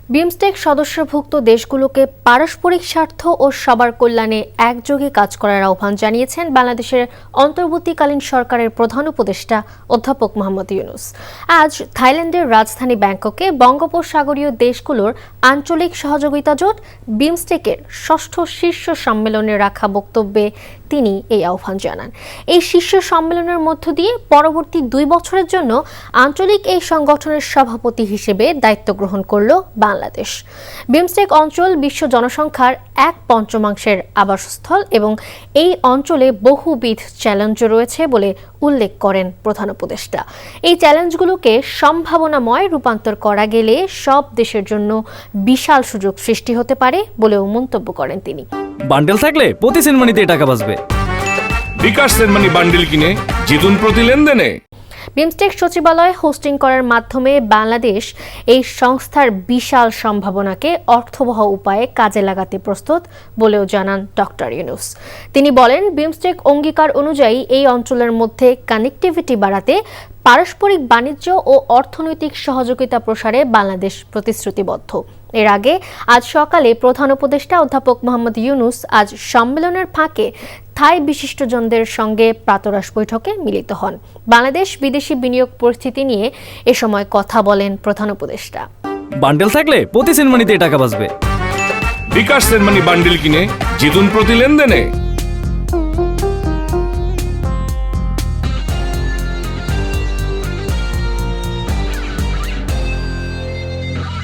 বিমস্টেক সদস্যভুক্ত দেশগুলোকে পারস্পরিক স্বার্থ ও সবার কল্যাণে একযোগে কাজ করার আহ্বান জানিয়েছেন বাংলাদেশের অন্তর্বর্তীকালীন সরকারের প্রধান উপদেষ্টা অধ্যাপক মোহাম্মদ ইউনূস। আজ থাইল্যান্ডের রাজধানী ব্যাংককে বঙ্গোপসাগরীয় দেশগুলোর আঞ্চলিক সহযোগিতা জোট বিমস্টেকের ষষ্ঠ শীর্ষ সম্মেলনে রাখা বক্তব্যে তিনি এই আহ্বান জানান। এই শীর্ষ সম্মেলনের মধ্য দিয়ে পরবর্তী 2 বছরের জন্য আঞ্চলিক এই সংগঠনের সভাপতি হিসেবে দায়িত্ব গ্রহণ করল বাংলাদেশ। বিমস্টেক অঞ্চল বিশ্ব জনসংখ্যার 1/5 আবাসস্থল এবং এই অঞ্চলে বহুবিধ চ্যালেঞ্জ রয়েছে বলে উল্লেখ করেন প্রধান উপদেষ্টা। এই চ্যালেঞ্জগুলোকে সম্ভাবনাময় রূপান্তর করা গেলে সব দেশের জন্য বিশাল সুযোগ সৃষ্টি হতে পারে বলেও মন্তব্য করেন তিনি। বান্ডেল থাকলে প্রতি সেনমানিতে টাকা বাঁচবে। বিকাশ সেনমানি বান্ডেল কিনে জিতুন প্রতি লেনদেনে। বিমস্টেক সচিবালয় হোস্টিং করার মাধ্যমে বাংলাদেশ এই সংস্থার বিশাল সম্ভাবনাকে অর্থবহ উপায়ে কাজে লাগাতে প্রস্তুত বলেও জানান ডক্টর ইউনূস। তিনি বলেন, বিমস্টেক অঙ্গীকার অনুযায়ী এই অঞ্চলের মধ্যে কানেক্টিভিটি বাড়াতে পারস্পরিক বাণিজ্য ও অর্থনৈতিক সহযোগিতা প্রসারে বাংলাদেশ প্রতিশ্রুতিবদ্ধ। এর আগে আজ সকালে প্রধান উপদেষ্টা অধ্যাপক মোহাম্মদ ইউনূস আজ সম্মেলনের ফাঁকে থাই বিশিষ্টজনদের সঙ্গে প্রাতরাশ বৈঠকে মিলিত হন। বাংলাদেশ বিদেশি বিনিয়োগ পরিস্থিতি নিয়ে এ সময় কথা বলেন প্রধান উপদেষ্টা। বান্ডেল থাকলে প্রতি সেনমানিতে টাকা বাঁচবে। বিকাশ সেনমানি বান্ডেল কিনে জিতুন প্রতি লেনদেনে।